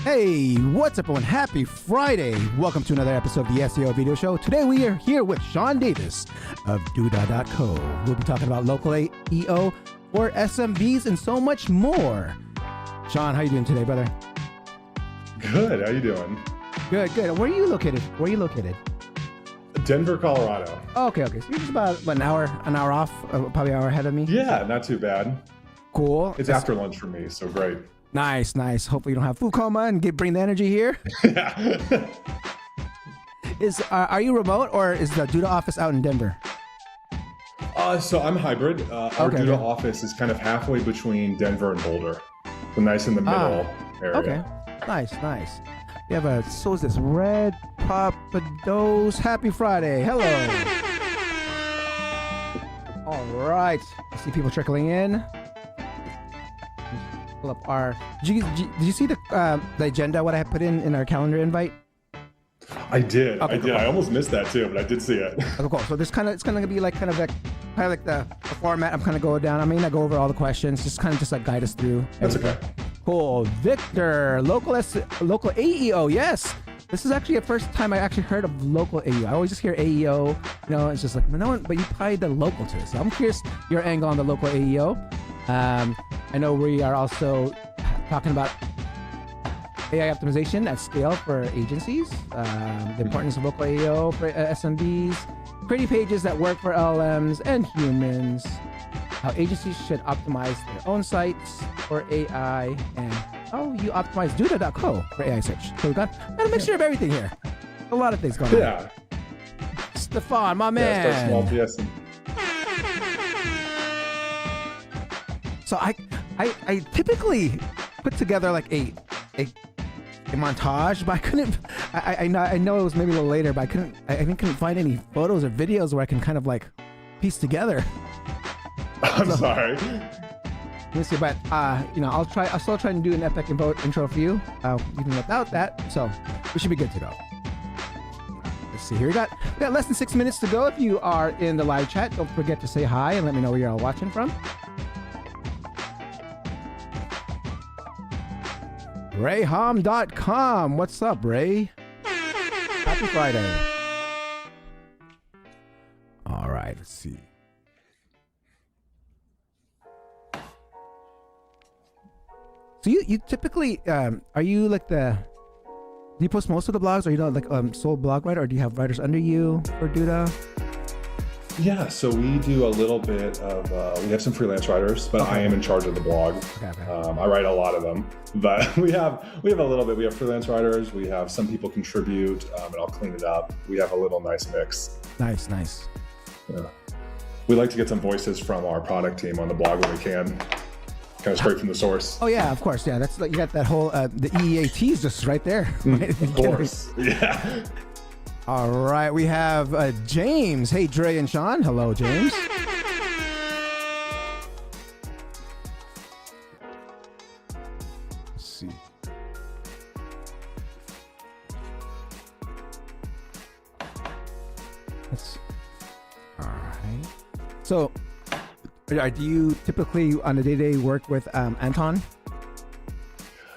Hey, what's up, everyone? Happy Friday. Welcome to another episode of the SEO Video Show. Today we are here with Shawn Davis of Duda.co. We'll be talking about local AEO or SMBs and so much more. Shawn, how you doing today, brother? Good. How you doing? Good. Where are you located? Denver, Colorado. Okay. So you're just about an hour off, probably an hour ahead of me. Yeah, not too bad. Cool. It's after lunch for me, so great. Nice. Hopefully you don't have food coma and bring the energy here. Yeah. Are you remote or is the Duda office out in Denver? So I'm hybrid. Our Duda office is kind of halfway between Denver and Boulder. So nice in the middle area. Okay. Nice. We have this Red Papados. Happy Friday. Hello. All right. I see people trickling in. Pull up our. Did you see the agenda? What I put in our calendar invite? I did. Okay, cool. I almost missed that too, but I did see it. Okay, cool. So it's kind of gonna be like the format. I'm kind of going down. I may not go over all the questions. Just like guide us through. That's okay. Cool. Victor, local AEO. Yes. This is actually the first time I actually heard of local AEO. I always just hear AEO. It's just like no one, but you probably the local to it. So I'm curious your angle on the local AEO. I know we are also talking about AI optimization at scale for agencies, the importance of local AEO for SMBs, pretty pages that work for LLMs and humans, how agencies should optimize their own sites for AI, and how you optimize Duda.co for AI search. So we got a mixture of everything here. A lot of things going on. Yeah. Stefan, my man. Yeah, start small, yes. So I typically put together like a montage, but I couldn't. I know it was maybe a little later, but I couldn't find any photos or videos where I can kind of like piece together. I'm sorry. Let me see, but I'll still try and do an epic intro for you, even without that. So we should be good to go. Let's see here. We got less than 6 minutes to go. If you are in the live chat, don't forget to say hi and let me know where you're all watching from. RayHom.com. What's up, Ray? Happy Friday. All right, let's see. So you typically are you like do you post most of the blogs, or you like sole blog writer, or do you have writers under you for Duda? Yeah, so we do a little bit of, we have some freelance writers, but I am in charge of the blog. Okay. I write a lot of them, but we have a little bit. We have freelance writers, we have some people contribute, and I'll clean it up. We have a little nice mix. Nice. Yeah. We like to get some voices from our product team on the blog when we can, kind of straight from the source. Oh yeah, of course. Yeah, that's like, you got that whole, the EEAT is just right there. Right? Of course, yeah. All right, we have James. Hey, Dre and Shawn. Hello, James. Let's see. All right. So, do you typically on a day-to-day work with Anton?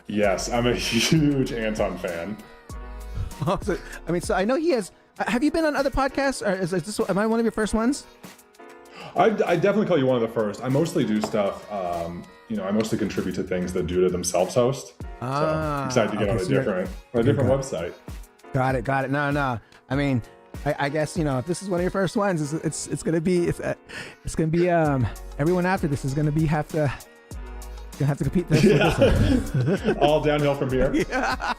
Yes, I'm a huge Anton fan. So I know he has. Have you been on other podcasts, or is this? Am I one of your first ones? I definitely call you one of the first. I mostly do stuff. I mostly contribute to things that Duda themselves host. So I'm excited to get on a different website. Got it. No. I mean, I guess if this is one of your first ones, it's gonna be everyone after this is gonna have to compete. Yeah. All downhill from here. Yeah.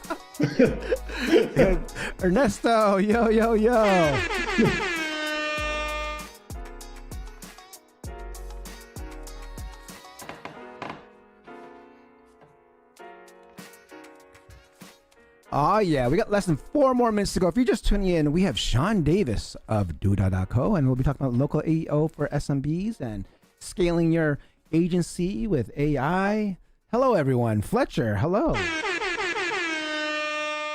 Ernesto, yo. Oh yeah, we got less than 4 more minutes to go. If you're just tuning in, we have Shawn Davis of Duda.co, and we'll be talking about local AEO for SMBs and scaling your agency with AI. Hello, everyone. Fletcher, hello.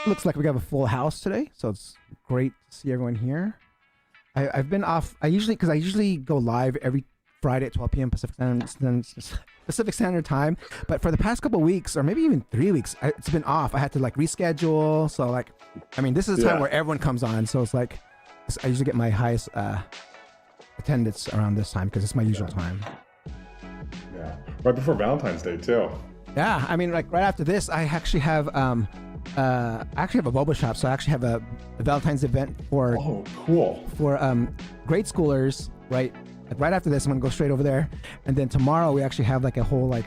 Looks like we have a full house today, so it's great to see everyone here. I've been off. I usually go live every Friday at 12 p.m. Pacific Standard Time. But for the past couple of weeks, or maybe even 3 weeks, it's been off. I had to like reschedule. So like, I mean, this is a time where everyone comes on. So it's like, I usually get my highest attendance around this time because it's my usual time. Yeah, right before Valentine's Day too. Yeah, I mean, like right after this, I actually have a boba shop. So I actually have a Valentine's event for grade schoolers. Right after this, I'm gonna go straight over there, and then tomorrow we actually have like a whole like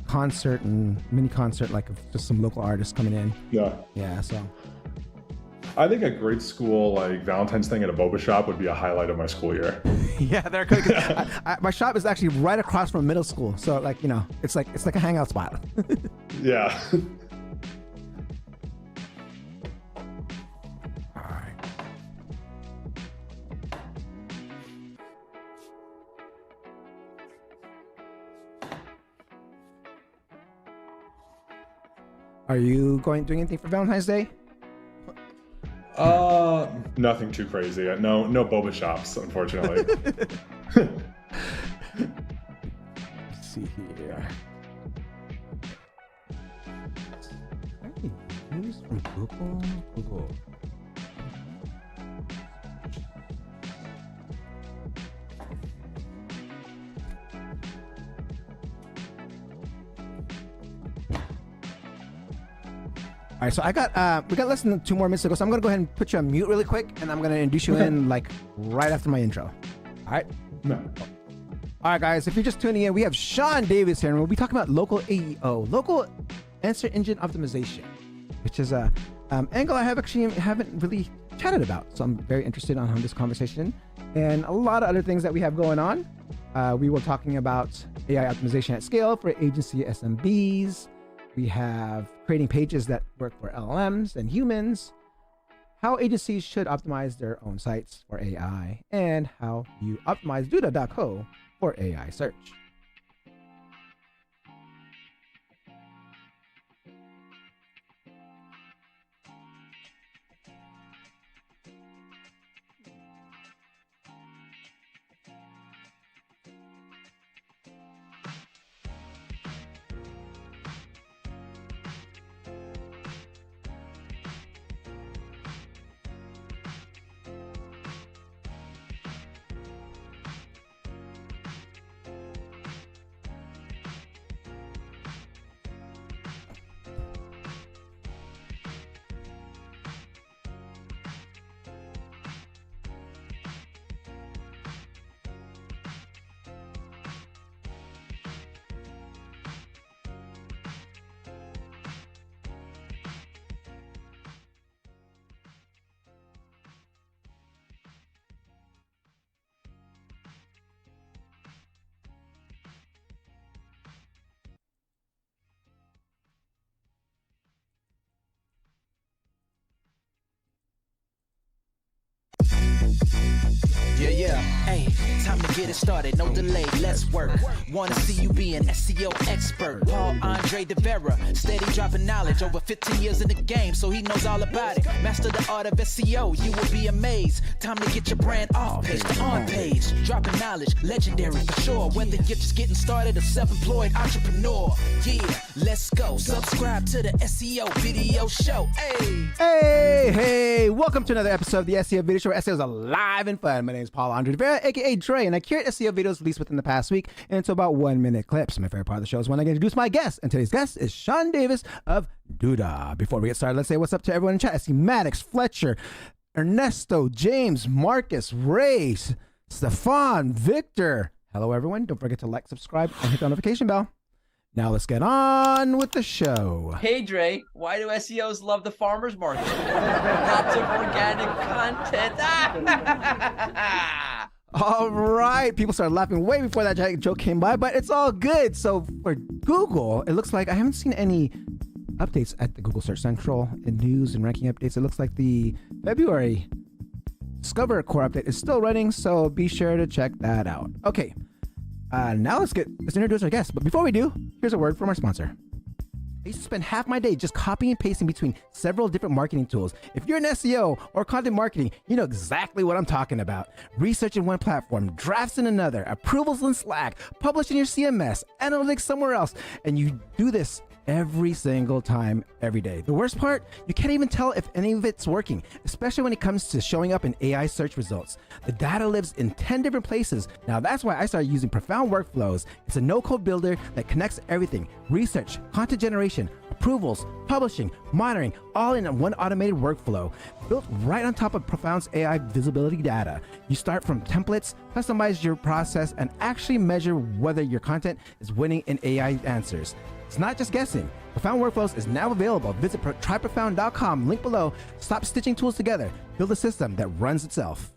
concert and mini concert, like of just some local artists coming in. Yeah. So I think a grade school like Valentine's thing at a boba shop would be a highlight of my school year. Yeah, they're good. My shop is actually right across from middle school, so like it's like a hangout spot. Yeah. All right. Are you doing anything for Valentine's Day? Nothing too crazy. No boba shops, unfortunately. Let's see here. News from Google. All right, so we got less than 2 more minutes to go, so I'm gonna go ahead and put you on mute really quick, and I'm gonna introduce you in like right after my intro. All right? No. All right, guys, if you're just tuning in, we have Shawn Davis here, and we'll be talking about local AEO, local answer engine optimization, which is a angle I haven't really chatted about. So I'm very interested on this conversation and a lot of other things that we have going on. We were talking about AI optimization at scale for agency SMBs. We have creating pages that work for LLMs and humans, how agencies should optimize their own sites for AI, and how you optimize Duda.co for AI search. Yeah. Hey, time to get it started. No delay, let's work. Wanna see you be an SEO expert. Paul Andre de Vera, steady dropping knowledge. Over 15 years in the game, so he knows all about it. Master the art of SEO, you will be amazed. Time to get your brand off page to on page. Dropping knowledge, legendary for sure. Whether you're just getting started or self-employed entrepreneur. Yeah, let's go. Subscribe to the SEO video show. Hey, welcome to another episode of the SEO video show where SEO is alive and fun. My name is Paul Andre Vera, aka Dre, and I curate SEO videos released within the past week into about 1-minute clips. My favorite part of the show is when I get to introduce my guest, and today's guest is Shawn Davis of Duda. Before we get started, let's say what's up to everyone in chat. I see Maddox, Fletcher, Ernesto, James, Marcus, Ray, Stefan, Victor. Hello, everyone. Don't forget to like, subscribe, and hit the notification bell. Now let's get on with the show. Hey Dre, why do SEOs love the farmer's market? Lots of organic content. All right, people started laughing way before that joke came by, but it's all good. So for Google, it looks like I haven't seen any updates at the Google Search Central in news and ranking updates. It looks like the February Discover Core update is still running, so be sure to check that out. Okay. Now let's introduce our guest. But before we do, here's a word from our sponsor. I used to spend half my day just copying and pasting between several different marketing tools. If you're an SEO or content marketing, you know exactly what I'm talking about. Research in one platform, drafts in another, approvals in Slack, publish in your CMS, analytics somewhere else, and you do this every single time, every day. The worst part, you can't even tell if any of it's working, especially when it comes to showing up in AI search results. The data lives in 10 different places. Now that's why I started using Profound Workflows. It's a no-code builder that connects everything: research, content generation, approvals, publishing, monitoring, all in one automated workflow built right on top of Profound's AI visibility data. You start from templates, customize your process, and actually measure whether your content is winning in AI answers. It's not just guessing. Profound Workflows is now available. Visit tryprofound.com, link below. Stop stitching tools together. Build a system that runs itself.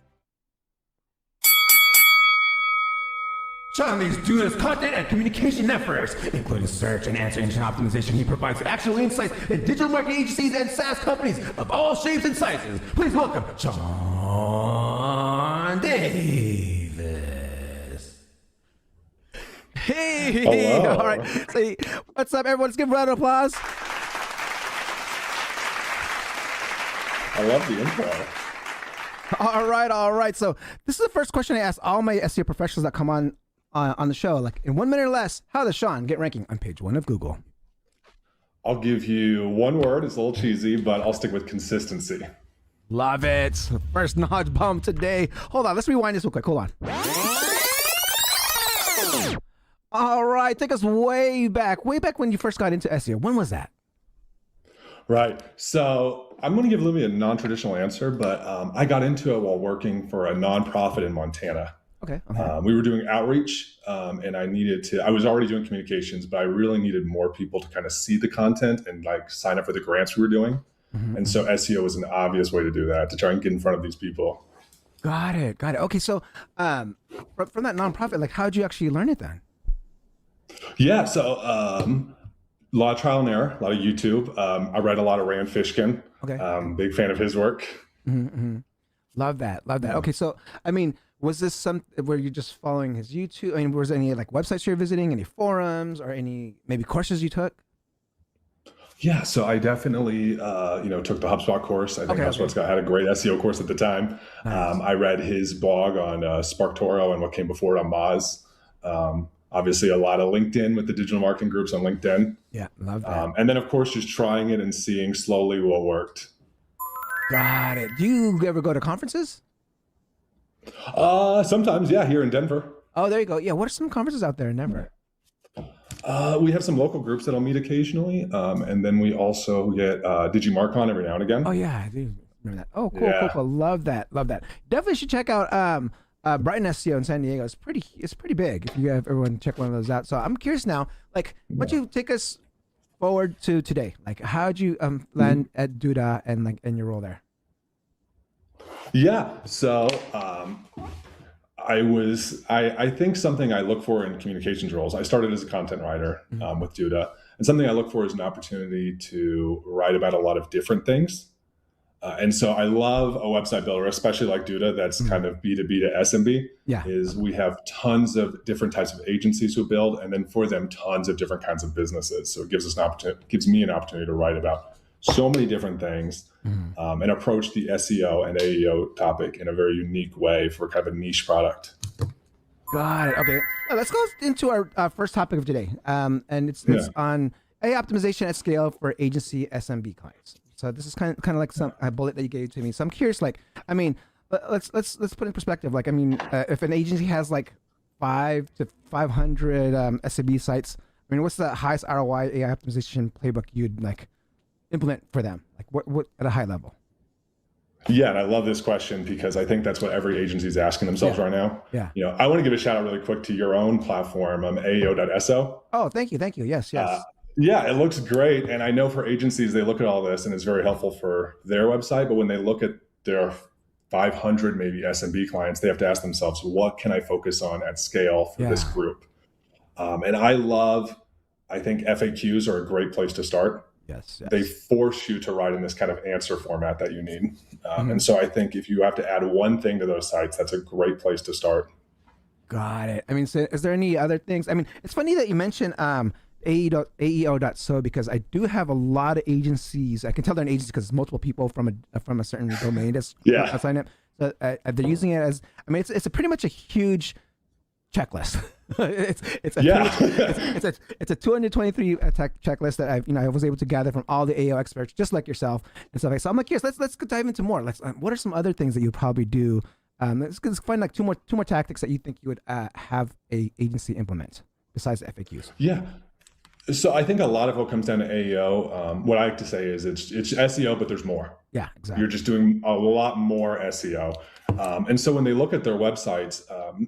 Shawn leads Duda's content and communication networks, including search and answer engine optimization. He provides actionable insights in digital marketing agencies and SaaS companies of all shapes and sizes. Please welcome Shawn Davis. Hey, hello. All right. So, what's up, everyone? Let's give a round of applause. I love the intro. All right. So this is the first question I ask all my SEO professionals that come on the show. Like, in 1 minute or less, how does Shawn get ranking on page 1 of Google? I'll give you one word. It's a little cheesy, but I'll stick with consistency. Love it. First knowledge bomb today. Hold on. Let's rewind this real quick. Hold on. All right. Take us way back when you first got into SEO. When was that? Right. So I'm going to give Libby a non-traditional answer, but I got into it while working for a nonprofit in Montana. Okay. We were doing outreach, and I was already doing communications, but I really needed more people to kind of see the content and like sign up for the grants we were doing. And so SEO was an obvious way to do that, to try and get in front of these people. Got it. Okay. So from that nonprofit, like, how'd you actually learn it then? Yeah. So a lot of trial and error, a lot of YouTube. I read a lot of Rand Fishkin. Okay. Big fan of his work. Love that. Okay. So, I mean, was this where you're just following his YouTube? I mean, was there any like websites you're visiting, any forums, or any maybe courses you took? Yeah, so I definitely, took the HubSpot course. I think HubSpot's had a great SEO course at the time. Nice. I read his blog on SparkToro and what came before it on Moz. Obviously, a lot of LinkedIn with the digital marketing groups on LinkedIn. Yeah, love that. And then, of course, just trying it and seeing slowly what worked. Got it. Do you ever go to conferences? Sometimes, yeah, here in Denver. Oh, there you go. Yeah, what are some conferences out there in Denver? We have some local groups that'll meet occasionly, and then we also get DigiMarcon every now and again. Oh yeah, I do remember that. Oh, cool. Love that. Definitely should check out Brighton SEO in San Diego. It's pretty big. If you have everyone check one of those out. So I'm curious now, like, why don't you take us forward to today? Like, how'd you land at Duda and like in your role there? Yeah. So I think something I look for in communications roles, I started as a content writer with Duda, and something I look for is an opportunity to write about a lot of different things. And so I love a website builder, especially like Duda, that's kind of B2B to SMB. Yeah. Is we have tons of different types of agencies who build, and then for them, tons of different kinds of businesses. So it gives me an opportunity to write about so many different things and approach the SEO and AEO topic in a very unique way for kind of a niche product. Got it. Okay. Now, let's go into our first topic of today. And it's on AI optimization at scale for agency SMB clients. So this is kind of like a bullet that you gave to me. So I'm curious, like, I mean, let's put in perspective. Like, I mean, if an agency has like 5 to 500 SMB sites, I mean, what's the highest ROI AI optimization playbook you'd like implement for them? Like, what at a high level? Yeah, and I love this question because I think that's what every agency is asking themselves right now. Yeah. I want to give a shout out really quick to your own platform, AEO.so. Oh, thank you. Yes. Yeah, it looks great. And I know for agencies, they look at all this and it's very helpful for their website. But when they look at their 500 maybe SMB clients, they have to ask themselves, what can I focus on at scale for this group? And I think FAQs are a great place to start. Yes. They force you to write in this kind of answer format that you need. And so I think if you have to add one thing to those sites, that's a great place to start. Got it. I mean, so is there any other things? I mean, it's funny that you mentioned AEO.so because I do have a lot of agencies. I can tell they're an agency because it's multiple people from a certain domain that's sign up. So they're using it as, I mean, it's a pretty much a huge checklist. it's a 223 checklist that I was able to gather from all the AEO experts, just like yourself and stuff. So I'm like, yes, let's dive into more. What are some other things that you'd probably do? Let's find like two more tactics that you think you would have a agency implement besides the FAQs. Yeah. So I think a lot of what comes down to AEO, what I like to say is it's SEO, but there's more. Yeah, exactly. You're just doing a lot more SEO. And so when they look at their websites,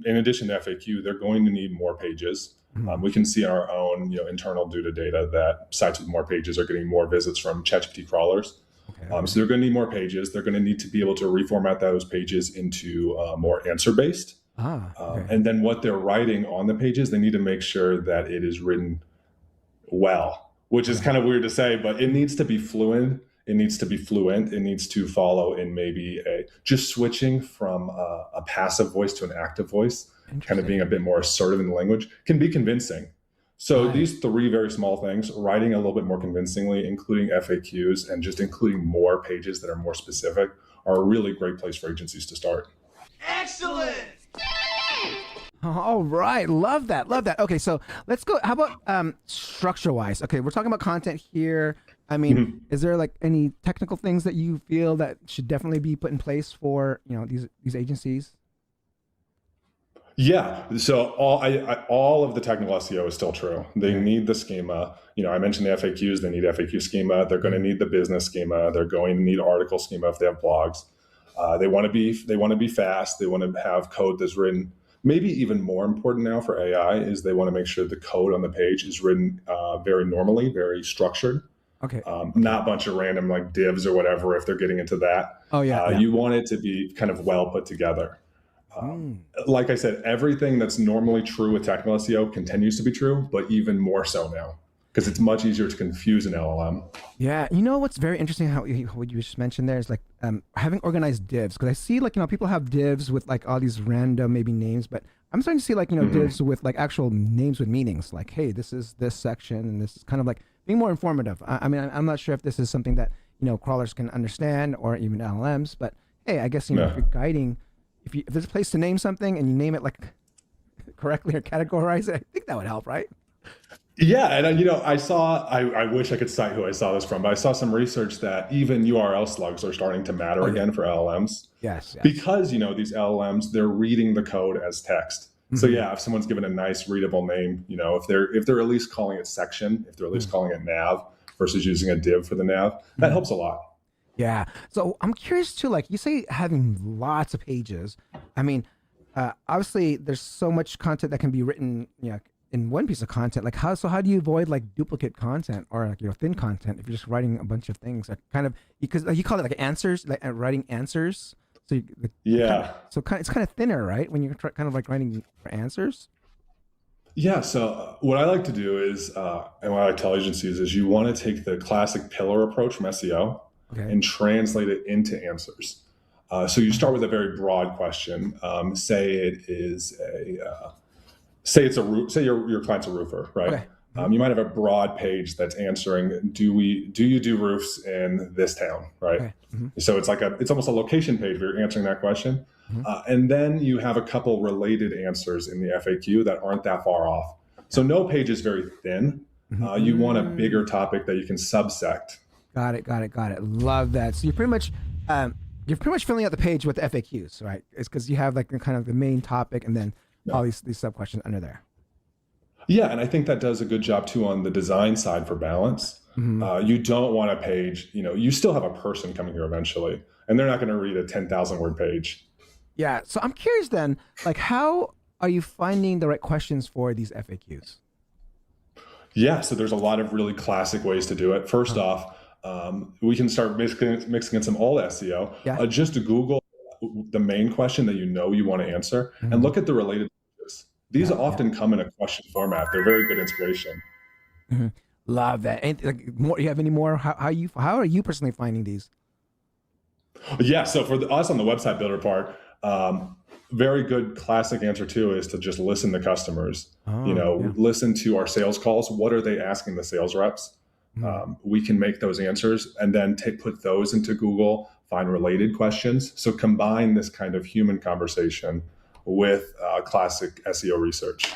in addition to FAQ, they're going to need more pages. We can see our own internal Duda data that sites with more pages are getting more visits from ChatGPT crawlers. Okay. So they're going to need more pages. They're going to need to be able to reformat those pages into more answer-based. Okay. And then what they're writing on the pages, they need to make sure that it is written well, which is kind of weird to say, but it needs to be fluent. It needs to be fluent. It needs to follow in maybe just switching from a passive voice to an active voice, kind of being a bit more assertive in the language can be convincing. So these three very small things, writing a little bit more convincingly, including FAQs and just including more pages that are more specific are a really great place for agencies to start. Excellent. All right. Love that. Okay. So let's go. How about structure wise? Okay. We're talking about content here. I mean, is there like any technical things that you feel that should definitely be put in place for, these agencies? Yeah. So all of the technical SEO is still true. They need the schema. I mentioned the FAQs. They need FAQ schema. They're going to need the business schema. They're going to need article schema if they have blogs. They want to be fast. They want to have code that's written. Maybe even more important now for AI is they want to make sure the code on the page is written very normally, very structured. Okay. Not a bunch of random like divs or whatever if they're getting into that. Oh yeah. You want it to be kind of well put together. Like I said, everything that's normally true with technical SEO continues to be true, but even more so now because it's much easier to confuse an LLM. Yeah. What's very interesting what you just mentioned there is like having organized divs, because I see like, people have divs with like all these random maybe names, but I'm starting to see like, divs with like actual names with meanings like, hey, this is this section and this is kind of like being more informative. I mean, I'm not sure if this is something that, crawlers can understand or even LLMs, but hey, I guess, if you're guiding, if there's a place to name something and you name it like correctly or categorize it, I think that would help, right? Yeah. And, I wish I could cite who I saw this from, but I saw some research that even URL slugs are starting to matter again for LLMs. Yes. Because, these LLMs, they're reading the code as text. So yeah, if someone's given a nice readable name, if they're at least calling it section, if they're at least calling it nav versus using a div for the nav, that helps a lot. Yeah. So I'm curious too, like you say, having lots of pages. I mean, obviously there's so much content that can be written, in one piece of content. Like how do you avoid like duplicate content or like thin content if you're just writing a bunch of things? Like kind of because you call it like answers, like writing answers. So it's kind of thinner, right? When you're kind of like writing for answers. Yeah. So what I like to do is, and what I tell agencies is, you want to take the classic pillar approach from SEO and translate it into answers. So you start with a very broad question. Say it is say your client's a roofer, right? Okay. You might have a broad page that's answering, do you do roofs in this town, right? Okay. So it's almost a location page where you're answering that question. And then you have a couple related answers in the FAQ that aren't that far off. So no page is very thin. You want a bigger topic that you can subsect. Got it. Love that. So you're pretty much filling out the page with the FAQs, right? It's because you have like kind of the main topic and then all these sub questions under there. Yeah, and I think that does a good job too on the design side for balance. You don't want a page, you still have a person coming here eventually, and they're not going to read a 10,000 word page. Yeah, so I'm curious then, like how are you finding the right questions for these FAQs? Yeah, so there's a lot of really classic ways to do it. First off, we can start mixing in some old SEO. Yeah. Just Google the main question that you want to answer and look at the related pages. These often come in a question format. They're very good inspiration. Love that. And like more, you have any more? How are you personally finding these? Yeah, so for us on the website builder part, very good classic answer too is to just listen to customers. Yeah. Listen to our sales calls. What are they asking the sales reps? We can make those answers and then put those into Google, find related questions. So combine this kind of human conversation with classic SEO research.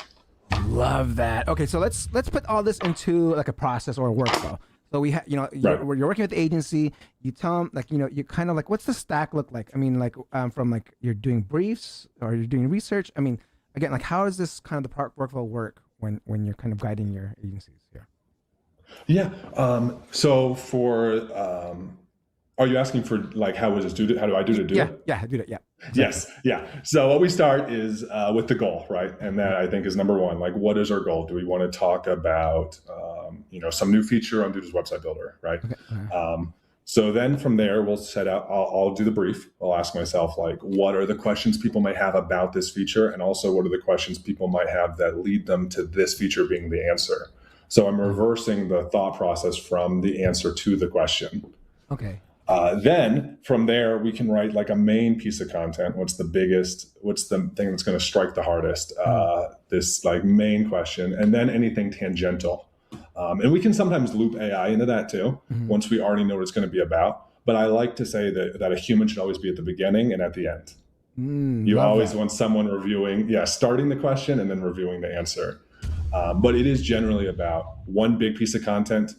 Love that. Okay, so let's put all this into like a process or a workflow. So we have, you're working with the agency. You tell them, like, you kind of like, what's the stack look like? I mean, like, from like you're doing briefs or you're doing research. I mean, again, like, how does this kind of the workflow work when you're kind of guiding your agencies here? Yeah. So for, are you asking for like, how do I do it? Yeah, do that. Yeah. Yes. Yeah. So what we start is with the goal, right? And that I think is number one. Like, what is our goal? Do we want to talk about, some new feature on Duda's website builder, right? Okay. So then from there, we'll set out, I'll do the brief. I'll ask myself, like, what are the questions people might have about this feature? And also, what are the questions people might have that lead them to this feature being the answer? So I'm reversing the thought process from the answer to the question. Okay. Then from there, we can write like a main piece of content. What's the thing that's going to strike the hardest? This like main question, and then anything tangential. And we can sometimes loop AI into that too, once we already know what it's going to be about. But I like to say that a human should always be at the beginning and at the end. You always want someone reviewing, starting the question and then reviewing the answer. But it is generally about one big piece of content,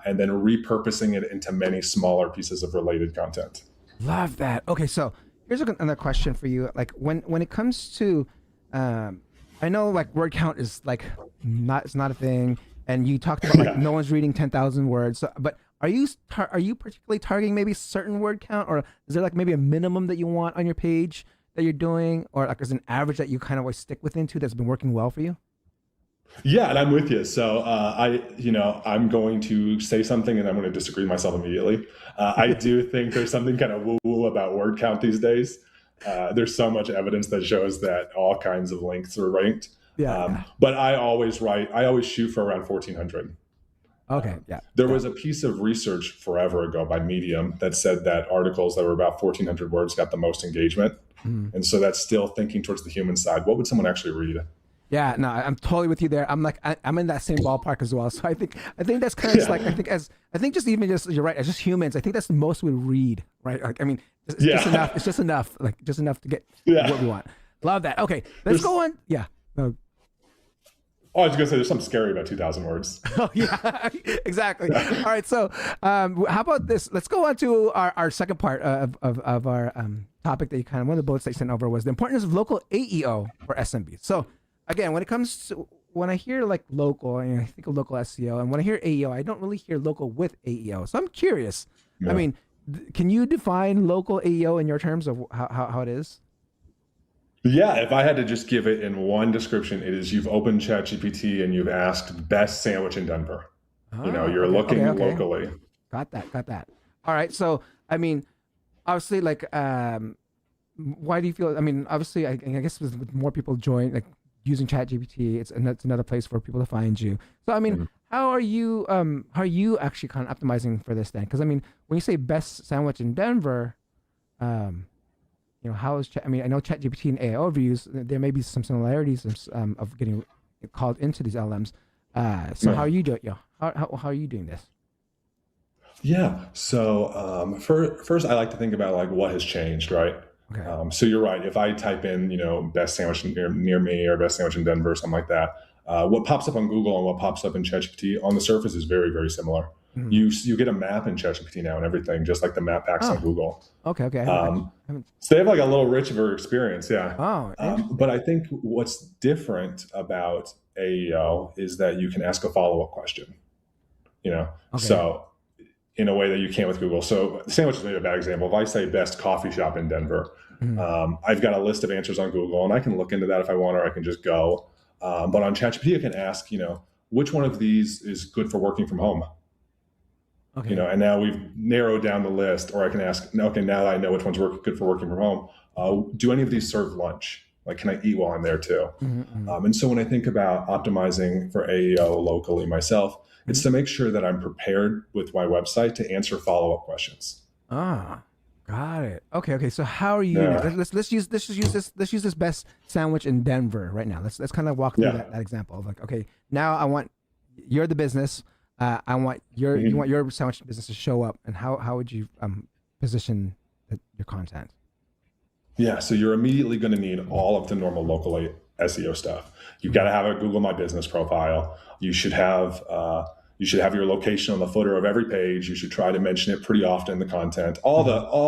and then repurposing it into many smaller pieces of related content. Love that. Okay, so here's another question for you. Like when it comes to, I know like word count is like it's not a thing, and you talked about like no one's reading 10,000 words. So, but are you particularly targeting maybe certain word count, or is there like maybe a minimum that you want on your page that you're doing, or like there's an average that you kind of always stick within that's been working well for you? Yeah, and I'm with you. So I'm going to say something and I'm going to disagree myself immediately. I do think there's something kind of woo-woo about word count these days. There's so much evidence that shows that all kinds of links are ranked. But I always shoot for around 1,400. Okay, There was a piece of research forever ago by Medium that said that articles that were about 1,400 words got the most engagement. And so that's still thinking towards the human side. What would someone actually read? Yeah, no, I'm totally with you there. I'm like, I'm in that same ballpark as well. So I think that's kind of just like, you're right. As just humans, I think that's the most we read, right? Like, I mean, it's just enough. It's just enough, like just enough to get what we want. Love that. Okay, let's go on. Yeah. No. Oh, I was gonna say there's something scary about 2,000 words. Oh yeah, exactly. All right, so how about this? Let's go on to our second part of our topic that you kind of, one of the bullets that you sent over was the importance of local AEO for SMBs. So again, when I hear like local, I think of local SEO, and when I hear AEO, I don't really hear local with AEO. So I'm curious. Yeah. I mean, can you define local AEO in your terms of how it is? Yeah, if I had to just give it in one description, it is you've opened ChatGPT and you've asked best sandwich in Denver. You're looking locally. Got that. All right. So, I mean, obviously, like, why do you feel, I mean, obviously, I guess with more people like using ChatGPT, it's another place for people to find you. So, I mean, how are you actually kind of optimizing for this then? Because, I mean, when you say best sandwich in Denver, how is I know ChatGPT and AEO reviews, there may be some similarities of getting called into these LLMs. So how are you doing? How are you doing this? Yeah. So first, I like to think about like what has changed, right? Okay. So you're right. If I type in, best sandwich near me or best sandwich in Denver, something like that, what pops up on Google and what pops up in ChatGPT on the surface is very, very similar. You get a map in ChatGPT now and everything, just like the map packs on Google. Okay. So they have like a little richer experience, yeah. Oh, but I think what's different about AEO is that you can ask a follow-up question. So in a way that you can't with Google. So sandwich is maybe a bad example. If I say best coffee shop in Denver, I've got a list of answers on Google, and I can look into that if I want, or I can just go. But on ChatGPT, I can ask, which one of these is good for working from home? Okay. And now we've narrowed down the list, or I can ask, okay, now that I know which ones work good for working from home, do any of these serve lunch? Like, can I eat while I'm there too? And so when I think about optimizing for AEO locally myself, it's to make sure that I'm prepared with my website to answer follow-up questions. Got Got it. Okay. So how are you? Yeah. Let's use this best sandwich in Denver right now. Let's kind of walk through Yeah. that example of like, okay, now I want you're the business. I want you want your sandwich business to show up, and how would you position your content? Yeah, so you're immediately going to need all of the normal local SEO stuff. You've got to have a Google My Business profile. You should have your location on the footer of every page. You should try to mention it pretty often in the content. All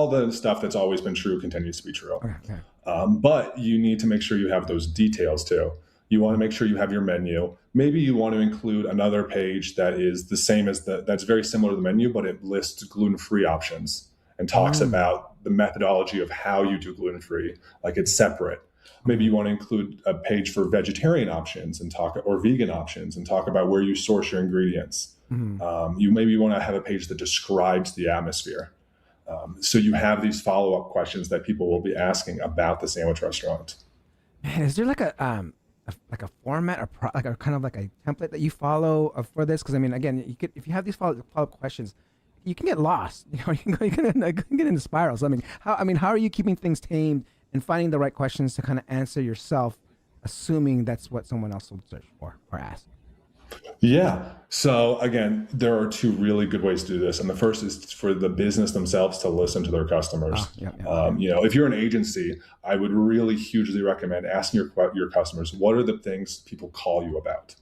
the stuff that's always been true continues to be true. Okay. But you need to make sure you have those details too. You want to make sure you have your menu. Maybe you want to include another page that is the same as that's very similar to the menu, but it lists gluten-free options and talks about the methodology of how you do gluten-free, like it's separate. Maybe you want to include a page for vegetarian options or vegan options and talk about where you source your ingredients. You maybe want to have a page that describes the atmosphere. So you have these follow-up questions that people will be asking about the sandwich restaurant. Man, is there like a format or like a kind of like a template that you follow for this? Because I mean, again, if you have these follow-up questions, you can get lost. You can get into spirals. I mean, how are you keeping things tamed and finding the right questions to kind of answer yourself, assuming that's what someone else will search for or ask? Yeah. So again, there are two really good ways to do this, and the first is for the business themselves to listen to their customers. If you're an agency, I would really hugely recommend asking your customers, what are the things people call you about?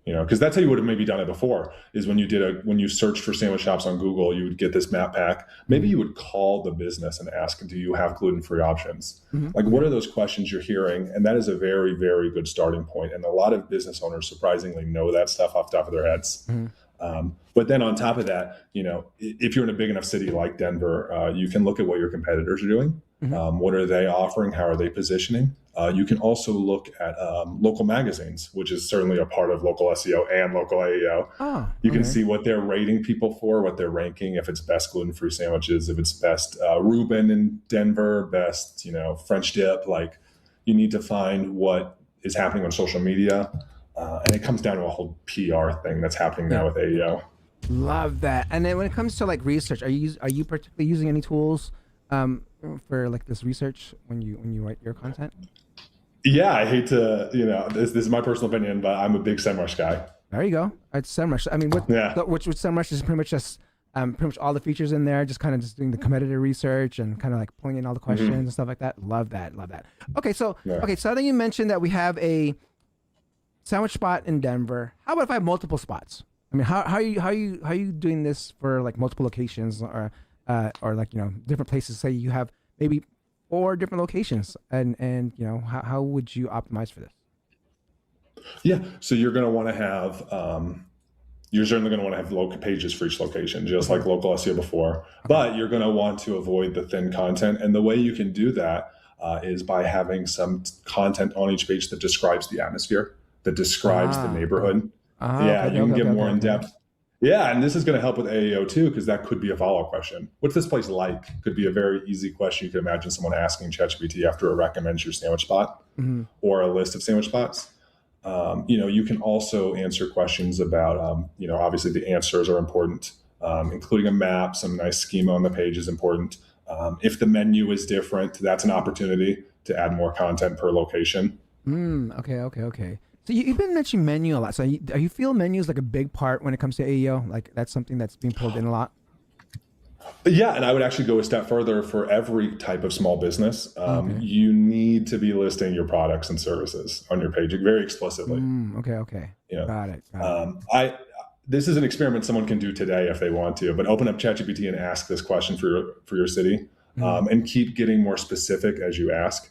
Because that's how you would have maybe done it before, is when you searched for sandwich shops on Google, you would get this map pack. Maybe you would call the business and ask, do you have gluten-free options? Like, what are those questions you're hearing? And that is a very, very good starting point. And a lot of business owners surprisingly know that stuff off the top of their heads. But then on top of that, if you're in a big enough city like Denver, you can look at what your competitors are doing. What are they offering? How are they positioning? You can also look at local magazines, which is certainly a part of local SEO and local AEO. You can see what they're rating people for, what they're ranking, if it's best gluten-free sandwiches, if it's best Reuben in Denver, best, French dip. Like, you need to find what is happening on social media. And it comes down to a whole PR thing that's happening now with AEO. Love that. And then when it comes to like research, are you particularly using any tools for like this research when you write your content? Yeah, I hate to, this is my personal opinion, but I'm a big SEMrush guy. There you go. It's SEMrush. I mean, which SEMrush is pretty much just pretty much all the features in there, just kind of just doing the competitor research and kind of like pulling in all the questions and stuff like that. Love that. Okay, so so then you mentioned that we have a sandwich spot in Denver. How about if I have multiple spots? I mean, how are you doing this for like multiple locations or like different places? Say you have maybe 4 different locations, and how would you optimize for this? Yeah, so you're going to want to have you're certainly going to want to have local pages for each location, just like local SEO before. But you're going to want to avoid the thin content, and the way you can do that is by having some content on each page that describes the atmosphere, that describes the neighborhood. You can get more in depth. Yeah, and this is going to help with AEO too, because that could be a follow-up question. What's this place like? Could be a very easy question you could imagine someone asking ChatGPT after it recommends your sandwich spot or a list of sandwich spots. You can also answer questions about, obviously the answers are important, including a map, some nice schema on the page is important. If the menu is different, that's an opportunity to add more content per location. Okay. So you've been mentioning menu a lot. So are you feel menus like a big part when it comes to AEO? Like that's something that's being pulled in a lot? Yeah, and I would actually go a step further for every type of small business. You need to be listing your products and services on your page very explicitly. Okay. Got it. This is an experiment someone can do today if they want to, but open up ChatGPT and ask this question for your city. And keep getting more specific as you ask.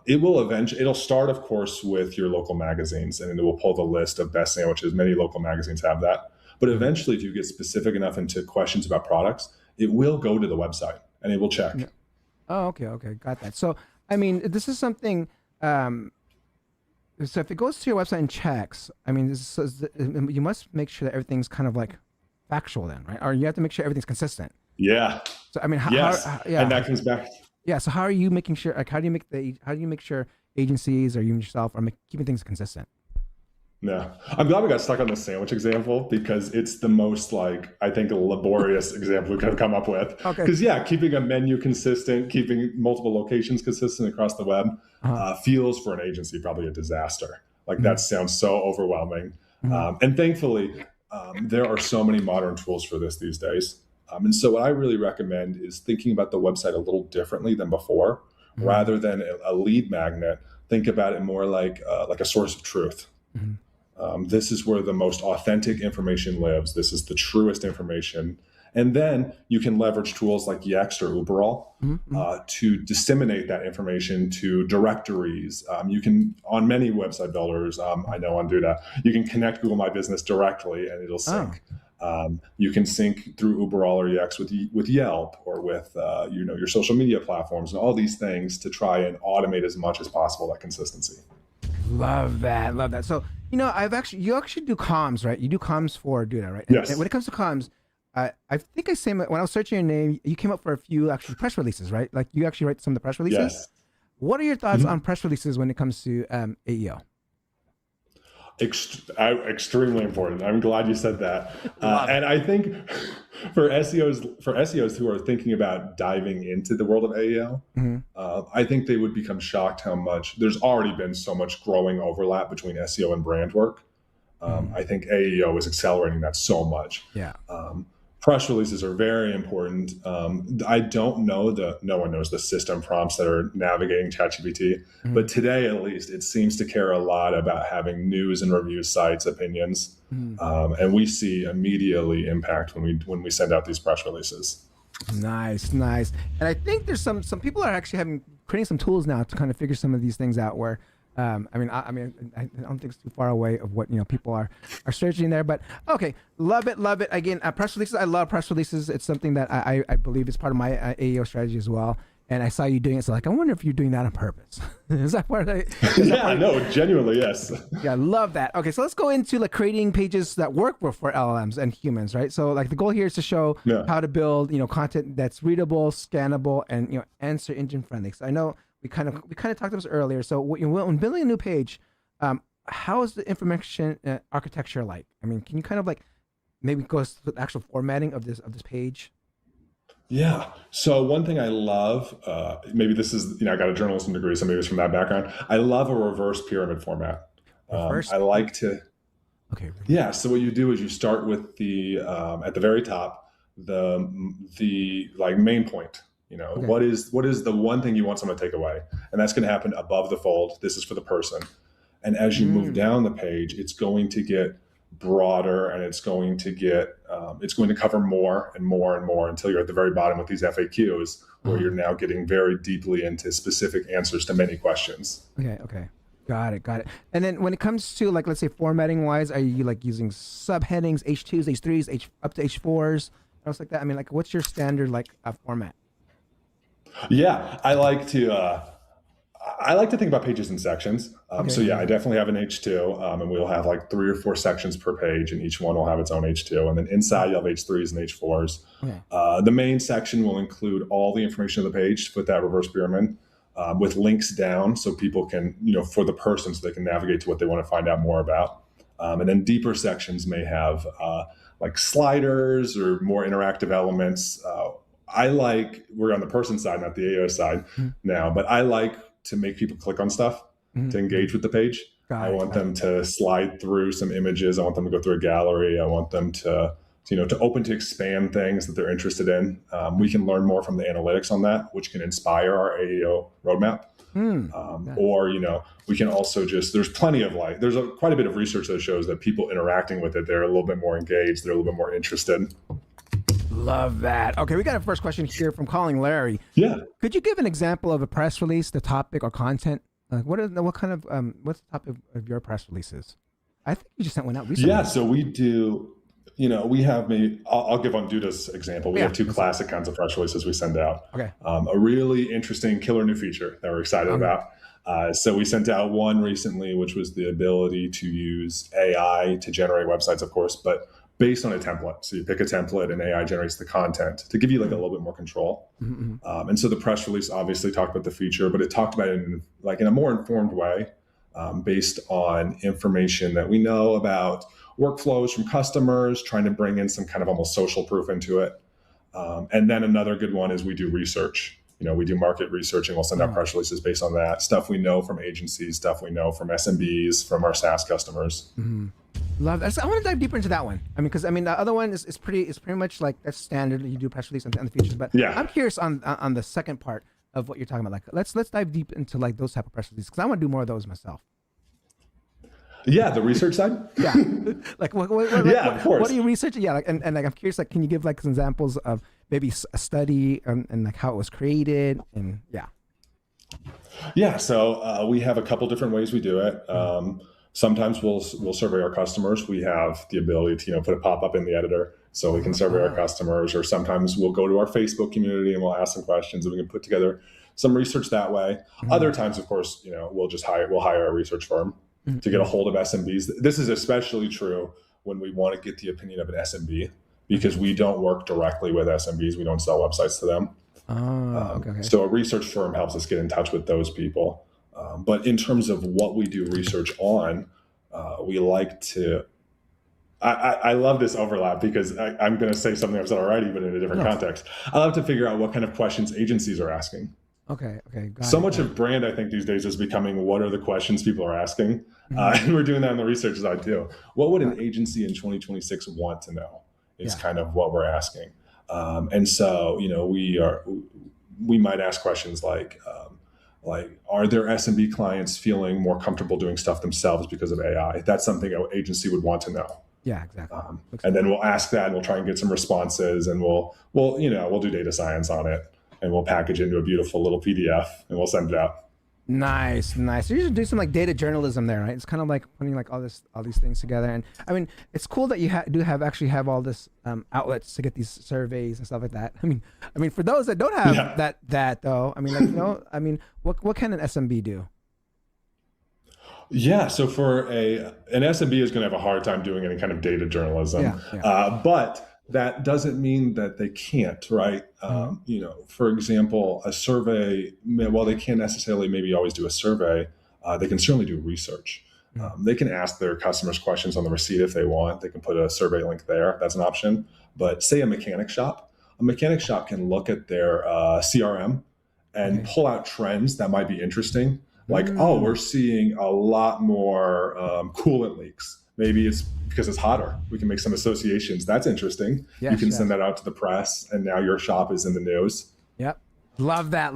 It'll start, of course, with your local magazines, and it will pull the list of best sandwiches. Many local magazines have that. But eventually, if you get specific enough into questions about products, it will go to the website and it will check. Yeah. Oh, okay. Got that. So, I mean, this is something, so if it goes to your website and checks, I mean, you must make sure that everything's kind of like factual then, right? Or you have to make sure everything's consistent. Yeah. So I mean, and that comes back. Yeah. So how are you making sure? Like, how do you make sure agencies or you yourself are keeping things consistent? No, I'm glad we got stuck on the sandwich example because it's the most like, I think, laborious example we could have come up with. Okay. Because yeah, keeping a menu consistent, keeping multiple locations consistent across the web feels for an agency probably a disaster. Like that sounds so overwhelming. And thankfully, there are so many modern tools for this these days. And so what I really recommend is thinking about the website a little differently than before. Rather than a lead magnet, think about it more like a source of truth. This is where the most authentic information lives. This is the truest information. And then you can leverage tools like Yext or Uberall to disseminate that information to directories. You can, on many website builders, I know on Duda, you can connect Google My Business directly and it'll sync. You can sync through Uberall or Yext with Yelp or with your social media platforms and all these things to try and automate as much as possible that consistency. Love that. Love that. So, you actually do comms, right? You do comms for Duda, right? Yes. And when it comes to comms, I think when I was searching your name, you came up for a few actually press releases, right? Like you actually write some of the press releases. Yes. What are your thoughts on press releases when it comes to AEO? Extremely important. I'm glad you said that. And I think for SEOs who are thinking about diving into the world of AEO, I think they would become shocked how much there's already been so much growing overlap between SEO and brand work. I think AEO is accelerating that so much. Yeah. Press releases are very important. I don't know no one knows the system prompts that are navigating ChatGPT, but today at least it seems to care a lot about having news and review sites opinions, and we see immediately impact when we send out these press releases. Nice. And I think there's some people are actually creating some tools now to kind of figure some of these things out. Where I don't think it's too far away of what people are searching there. But okay, love it. Again, press releases. I love press releases. It's something that I believe is part of my AEO strategy as well. And I saw you doing it, so I wonder if you're doing that on purpose. Is that part of it? Yeah, no, genuinely, yes. Yeah, I love that. Okay, so let's go into creating pages that work for LLMs and humans, right? So the goal here is to show how to build content that's readable, scannable, and answer engine friendly. So I know we kind of talked about this earlier. So when building a new page, how is the information architecture like? I mean, can you kind of maybe go through the actual formatting of this page? Yeah. So one thing I love, maybe this is, I got a journalism degree, so maybe it's from that background. I love a reverse pyramid format. I like to. Okay. Yeah. So what you do is you start with the at the very top, the main point. Okay. What is the one thing you want someone to take away, and that's going to happen above the fold. This is for the person, and as you move down the page, it's going to get broader, and it's going to cover more and more and more until you're at the very bottom with these FAQs, where you're now getting very deeply into specific answers to many questions. Okay. Got it. And then when it comes to let's say formatting wise, are you using subheadings, H2s, H3s, up to H4s, else like that? I mean, what's your standard format? Yeah, I like to think about pages in sections. So yeah, I definitely have an H2, and we'll have 3 or 4 sections per page, and each one will have its own H2. And then inside you'll have H3s and H4s. Okay. The main section will include all the information of the page with that reverse pyramid, with links down so people can, for the person, so they can navigate to what they want to find out more about. And then deeper sections may have sliders or more interactive elements. We're on the person side, not the AEO side now, but I like to make people click on stuff to engage with the page. I want them to slide through some images. I want them to go through a gallery. I want them to open to expand things that they're interested in. We can learn more from the analytics on that, which can inspire our AEO roadmap. Or, we can also there's plenty of there's quite a bit of research that shows that people interacting with it, they're a little bit more engaged. They're a little bit more interested. Love that. Okay, we got a first question here from Calling Larry. Yeah. Could you give an example of a press release, the topic or content? What's the topic of your press releases? I think you just sent one out recently. Yeah, so we do, we have I'll give on Duda's example. We have 2 classic kinds of press releases we send out. Okay. A really interesting killer new feature that we're excited about. So we sent out one recently, which was the ability to use AI to generate websites, of course, but based on a template. So you pick a template and AI generates the content to give you a little bit more control. And so the press release obviously talked about the feature, but it talked about it in a more informed way. based on information that we know about workflows from customers, trying to bring in some kind of almost social proof into it. And then another good one is we do research. We do market research, and we'll send out press releases based on that stuff we know from agencies, stuff we know from SMBs, from our SaaS customers. Love that. So I want to dive deeper into that one. Because the other one is pretty much like that's standard. You do press release and the features, but Yeah. I'm curious on the second part of what you're talking about. Like let's dive deep into like those type of press releases, because I want to do more of those myself. Yeah, the research side. Yeah, like what Yeah, of course. What are you researching? Yeah, like and like I'm curious. Like, can you give like some examples of maybe a study and like how it was created? And Yeah, so we have a couple different ways we do it. Sometimes we'll survey our customers. We have the ability to put a pop up in the editor, so we can survey our customers. Or sometimes we'll go to our Facebook community and we'll ask some questions, and we can put together some research that way. Other times, of course, we'll hire a research firm to get a hold of SMBs. This is especially true when we want to get the opinion of an SMB, because we don't work directly with SMBs. We don't sell websites to them. Okay. So a research firm helps us get in touch with those people. But in terms of what we do research on, we like to. I love this overlap, because I'm going to say something I've said already, but in a different context. I love to figure out what kind of questions agencies are asking. Okay. So much of brand, I think, these days is becoming, what are the questions people are asking? And we're doing that in the research side too. What would an agency in 2026 want to know is kind of what we're asking. And so, we might ask questions like, are their SMB clients feeling more comfortable doing stuff themselves because of AI? That's something an agency would want to know. Yeah, exactly. And then we'll ask that, and we'll try and get some responses, and we'll do data science on it, and we'll package it into a beautiful little PDF, and we'll send it out. Nice. So you should do some like data journalism there, right? It's kind of like putting like all these things together. And it's cool that you do have all this outlets to get these surveys and stuff like that. For those that don't have that though, what can an SMB do? Yeah, so for an SMB is going to have a hard time doing any kind of data journalism, but that doesn't mean that they can't, right? For example, a survey, while they can't necessarily maybe always do a survey, they can certainly do research. They can ask their customers questions on the receipt if they want. They can put a survey link there. That's an option. But say a mechanic shop can look at their CRM and pull out trends that might be interesting. Like, we're seeing a lot more coolant leaks. Maybe it's because it's hotter. We can make some associations. That's interesting. You can send that out to the press, and now your shop is in the news. Yep. Love that.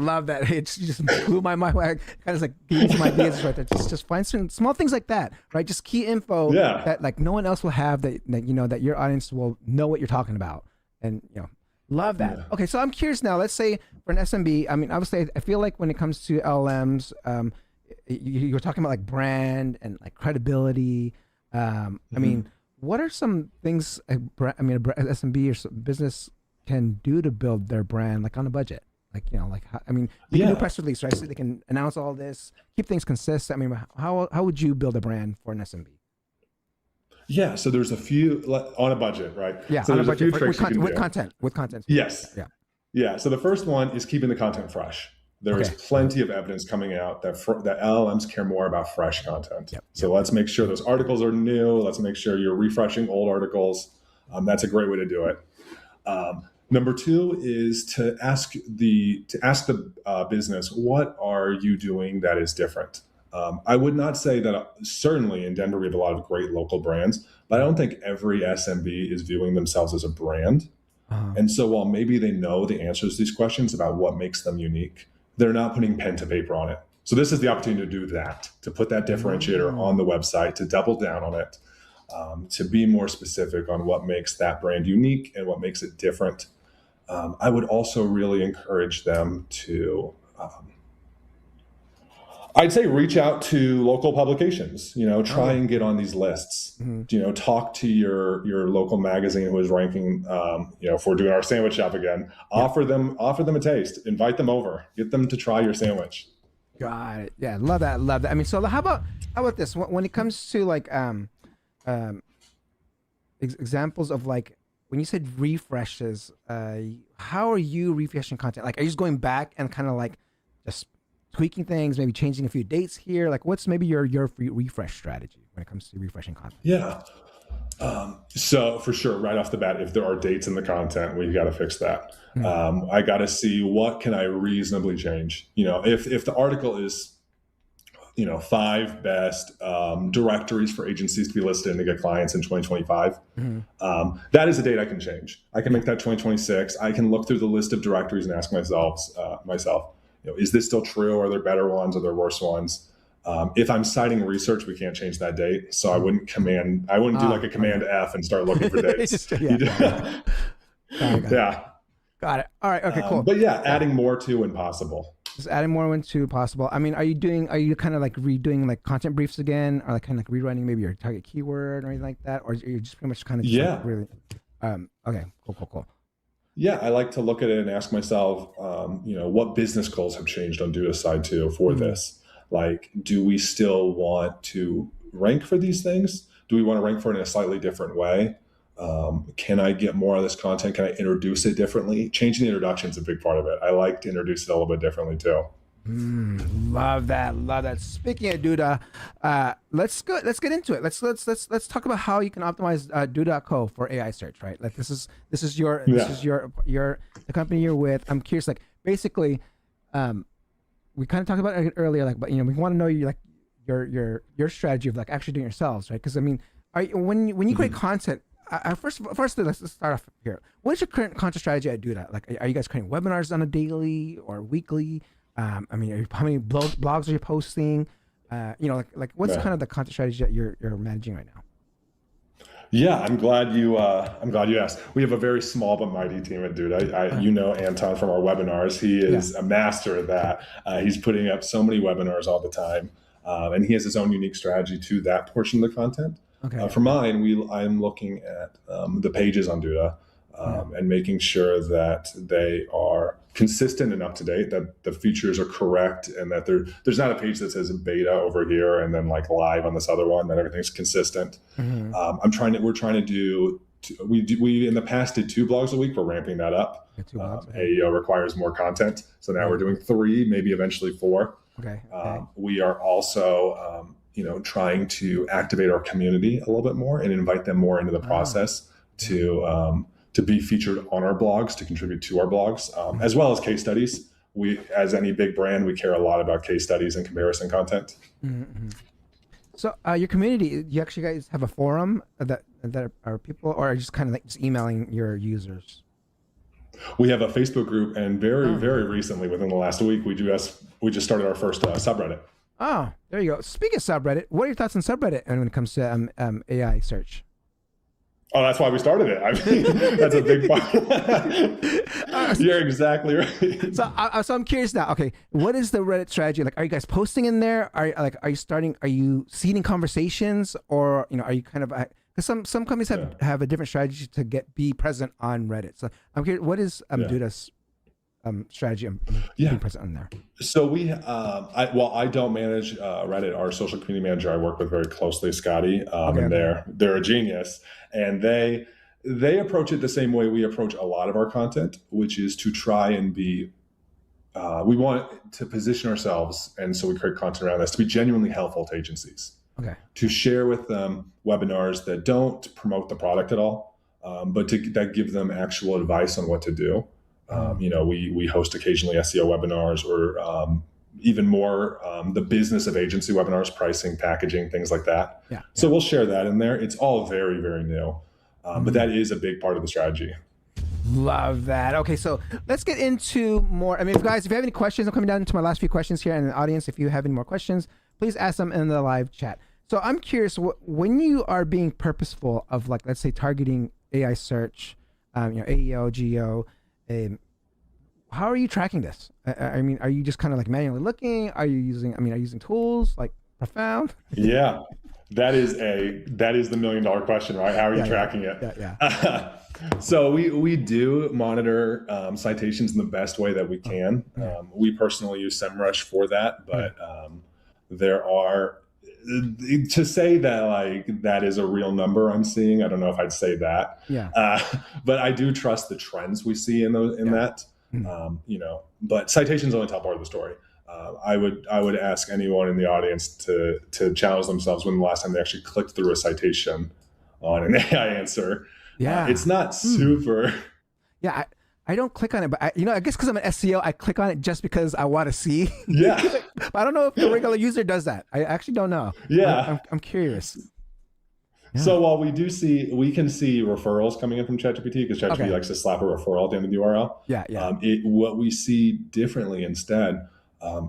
It just blew my mind. I kind of like gave you some ideas right there. Just find some small things like that, right? Just key info that like no one else will have, that your audience will know what you're talking about. And love that. Okay, so I'm curious now. Let's say for an SMB, obviously I feel like when it comes to LLMs, you were talking about like brand and like credibility. What are some things an SMB or business can do to build their brand, like on a budget? They can do a press release, right? So they can announce all this, keep things consistent. How would you build a brand for an SMB? Yeah, so there's a few on a budget, right? Yeah, so on a there's budget few tricks with content. Yes. Yeah. Yeah. So the first one is keeping the content fresh. There is plenty of evidence coming out that LLMs care more about fresh content. So let's make sure those articles are new. Let's make sure you're refreshing old articles. That's a great way to do it. Number two is to ask the business, what are you doing that is different? I would not say that certainly in Denver we have a lot of great local brands, but I don't think every SMB is viewing themselves as a brand. And so while maybe they know the answers to these questions about what makes them unique, they're not putting pen to paper on it. So this is the opportunity to do that, to put that differentiator on the website, to double down on it, to be more specific on what makes that brand unique and what makes it different. I would also really encourage them to, I'd say, reach out to local publications, try and get on these lists, talk to your local magazine who is ranking, if we're doing our sandwich shop again, offer them a taste, invite them over, get them to try your sandwich. Got it. Yeah. Love that. So how about this? When it comes to like, examples of like, when you said refreshes, how are you refreshing content? Like, are you just going back and kind of like just tweaking things, maybe changing a few dates here? Like, what's maybe your refresh strategy when it comes to refreshing content? Yeah. So for sure, right off the bat, if there are dates in the content, we've got to fix that. I got to see what can I reasonably change. If the article is, 5 best directories for agencies to be listed and to get clients in 2025, that is a date I can change. I can make that 2026. I can look through the list of directories and ask myself, is this still true? Are there better ones? Are there worse ones? If I'm citing research, we can't change that date. So I wouldn't do like a command F and start looking for dates. Yeah. Got it. All right. Okay, cool. But yeah, adding more to when possible. Just adding more when to possible. I mean, are you kind of like redoing like content briefs again, or like kind of like rewriting maybe your target keyword or anything like that? Or you're just pretty much kind of like really, okay, cool. Yeah, I like to look at it and ask myself, what business goals have changed on Duda's side too for this? Like, do we still want to rank for these things? Do we want to rank for it in a slightly different way? Can I get more of this content? Can I introduce it differently? Changing the introduction is a big part of it. I like to introduce it a little bit differently too. Love that. Speaking of Duda, let's get into it. Let's talk about how you can optimize Duda.co for AI search, right? Like this is the company you're with. I'm curious, like basically, we kind of talked about it earlier, like, but we want to know your strategy of like actually doing yourselves, right? Because I mean, when you create content, first let's start off here. What is your current content strategy at Duda? Like, are you guys creating webinars on a daily or weekly? I mean, how many blogs are you posting? Like what's kind of the content strategy that you're managing right now? Yeah, I'm glad you asked. We have a very small but mighty team at Duda. Anton from our webinars. He is a master at that. He's putting up so many webinars all the time, and he has his own unique strategy to that portion of the content. Okay. For mine, I'm looking at the pages on Duda and making sure that they are consistent and up to date, that the features are correct, and that there's not a page that says beta over here and then like live on this other one, that everything's consistent. We're trying to do, we in the past did 2 blogs a week. We're ramping that up. AEO requires more content. So now we're doing 3, maybe eventually 4. Okay. We are also, trying to activate our community a little bit more and invite them more into the process to be featured on our blogs, to contribute to our blogs, as well as case studies. We, as any big brand, we care a lot about case studies and comparison content. So your community, you actually guys have a forum that are people, or are just kind of like just emailing your users? We have a Facebook group, and very recently, within the last week, we just started our first subreddit. Oh, there you go. Speaking of subreddit, what are your thoughts on subreddit and when it comes to AI search? Oh, that's why we started it. I mean, that's a big part. You're exactly right. So I'm curious now. Okay, what is the Reddit strategy? Like, are you guys posting in there? Are you seeding conversations, or are you kind of, because some companies have a different strategy to be present on Reddit. So I'm curious, what is Duda's strategy on being present on there? So I don't manage Reddit. Our social community manager I work with very closely, Scotty, and they're a genius, and they approach it the same way we approach a lot of our content, which is to try and be. We want to position ourselves, and so we create content around this to be genuinely helpful to agencies. Okay. To share with them webinars that don't promote the product at all, but that give them actual advice on what to do. We host occasionally SEO webinars, or even more the business of agency webinars, pricing, packaging, things like that. So we'll share that in there. It's all very, very new, but that is a big part of the strategy. Love that. Okay, so let's get into more. I mean, guys, if you have any questions, I'm coming down to my last few questions here in the audience. If you have any more questions, please ask them in the live chat. So I'm curious, when you are being purposeful of, like, let's say targeting AI search, AEO, GEO, how are you tracking this? I mean, are you just kind of like manually looking? Are you using tools like Profound? Yeah, that is the $1 million question, right? How are you tracking it? So we do monitor citations in the best way that we can. We personally use SEMrush for that, but there are, to say that like that is a real number I'm seeing, I don't know if I'd say that. But I do trust the trends we see in that. But citations only tell part of the story. I would ask anyone in the audience to challenge themselves when the last time they actually clicked through a citation on an AI answer. Yeah. It's not super. Yeah, I don't click on it, but I guess because I'm an SEO, I click on it just because I want to see. Yeah. But I don't know if the regular user does that. I actually don't know. Yeah. I'm curious. Yeah. So while we can see referrals coming in from ChatGPT, because ChatGPT likes to slap a referral at the end of the URL. Yeah. What we see differently instead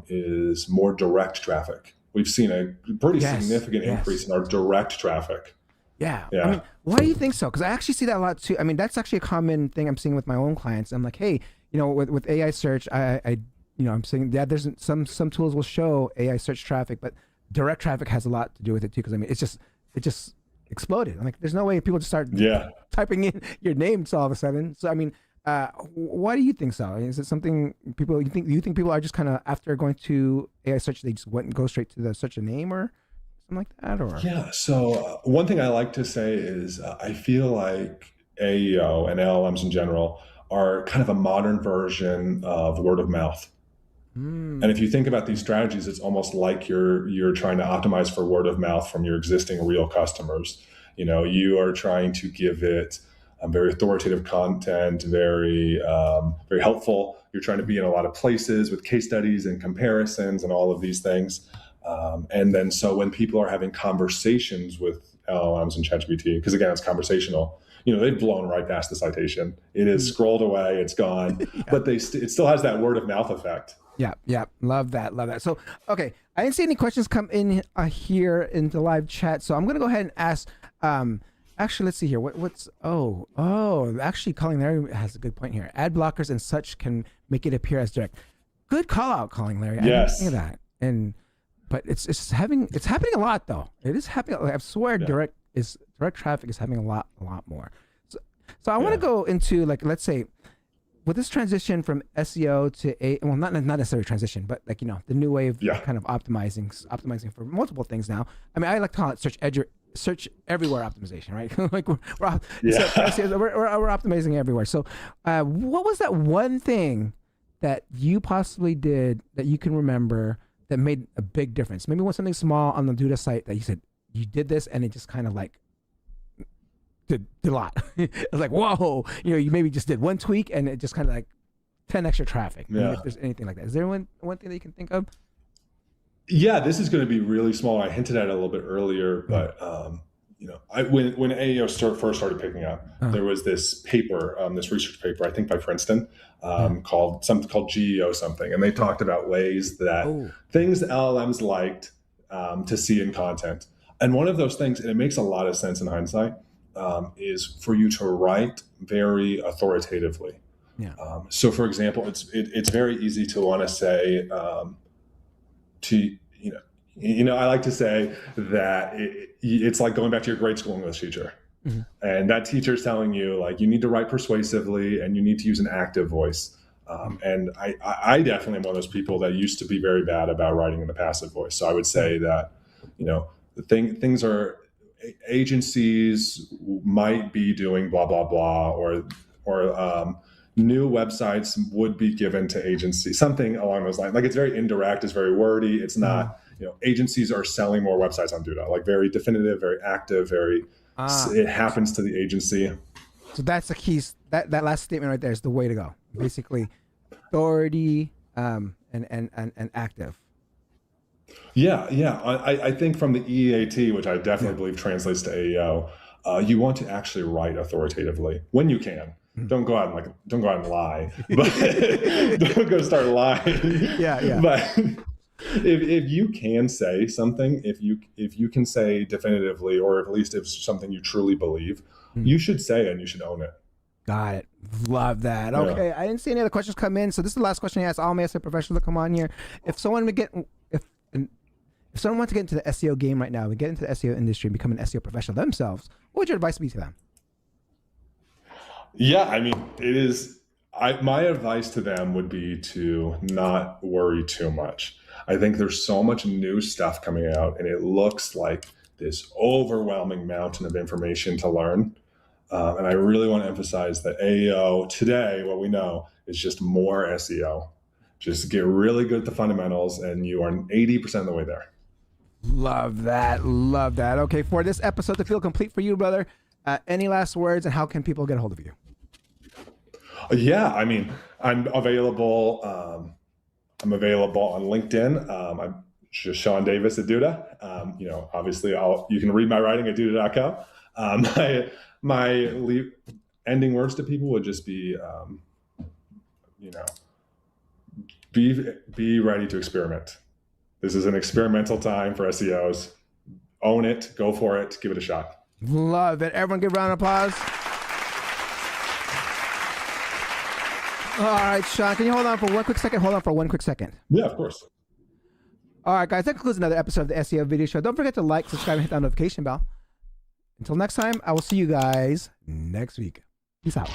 is more direct traffic. We've seen a pretty significant increase in our direct traffic. Yeah. I mean, why do you think so? Because I actually see that a lot too. I mean, that's actually a common thing I'm seeing with my own clients. I'm like, hey, with AI search, I'm saying there's some tools will show AI search traffic, but direct traffic has a lot to do with it too. Because I mean, it just exploded. I'm like, there's no way people just start typing in your names all of a sudden. So I mean, why do you think so? Is it something you think people are just kind of, after going to AI search, they just go straight to the search a name or something like that? Or so one thing I like to say is I feel like AEO and LLMs in general are kind of a modern version of word of mouth. And if you think about these strategies, it's almost like you're trying to optimize for word of mouth from your existing real customers. You are trying to give it very authoritative content, very very helpful. You're trying to be in a lot of places with case studies and comparisons and all of these things. And then so when people are having conversations with LLMs and ChatGPT, because again, it's conversational, they've blown right past the citation. It is scrolled away, it's gone, but it still has that word of mouth effect. Yeah. Love that. So, okay, I didn't see any questions come in here in the live chat, so I'm going to go ahead and ask, actually, let's see here. Actually, Calling Larry has a good point here. Ad blockers and such can make it appear as direct. Good call out, Calling Larry. Yes. I didn't think of that. But it's happening a lot though. It is happening. I swear, direct traffic is happening a lot more. So I want to go into, like, let's say, with this transition from SEO to not necessarily transition, but like, the new way of kind of optimizing for multiple things now. I mean, I like to call it search everywhere optimization, right? Like we're optimizing everywhere. So what was that one thing that you possibly did that you can remember that made a big difference? Maybe something small on the Duda site that you said you did this and it just kind of like did a lot. It was like, whoa, you maybe just did one tweak and it just kind of like 10 extra traffic. Yeah. If there's anything like that. Is there one thing that you can think of? Yeah, this is going to be really small. I hinted at it a little bit earlier, but when AEO first started picking up, there was this paper, this research paper, I think by Princeton, called GEO something, and they talked about ways that things LLMs liked to see in content. And one of those things, and it makes a lot of sense in hindsight, is for you to write very authoritatively. Yeah. So, for example, it's very easy to want to say I like to say that it's like going back to your grade school English teacher, and that teacher's telling you like you need to write persuasively and you need to use an active voice. And I definitely am one of those people that used to be very bad about writing in the passive voice. So I would say that things are. Agencies might be doing blah blah blah, or new websites would be given to agencies, something along those lines. Like it's very indirect, it's very wordy. It's not, agencies are selling more websites on Duda, like very definitive, very active, it happens to the agency. So that's the key. That last statement right there is the way to go. Basically, authority and active. Yeah. I think from the EAT, which I definitely believe translates to AEO, you want to actually write authoritatively when you can. Don't go out and lie, but don't go start lying. Yeah. But if you can say something, if you can say definitively, or at least if it's something you truly believe, you should say it and you should own it. Got it. Love that. Okay. I didn't see any other questions come in. So this is the last question I asked all my SEO professionals to come on here. If someone wants to get into the SEO game right now, and get into the SEO industry and become an SEO professional themselves, what would your advice be to them? Yeah, I mean, my advice to them would be to not worry too much. I think there's so much new stuff coming out, and it looks like this overwhelming mountain of information to learn. And I really want to emphasize that AEO today, what we know, is just more SEO. Just get really good at the fundamentals, and you are 80% of the way there. Love that. Love that. Okay, for this episode to feel complete for you, brother, any last words, and how can people get a hold of you? Yeah, I mean, I'm available. I'm available on LinkedIn. I'm just Shawn Davis at Duda. You know, obviously, you can read my writing at Duda.com. My ending words to people would just be, you know, be ready to experiment. This is an experimental time for SEOs. Own it, go for it, give it a shot. Love it. Everyone give a round of applause. All right, Shawn, can you hold on for one quick second? Hold on for one quick second. Yeah, of course. All right, guys, that concludes another episode of the SEO Video Show. Don't forget to like, subscribe, and hit that notification bell. Until next time, I will see you guys next week. Peace out.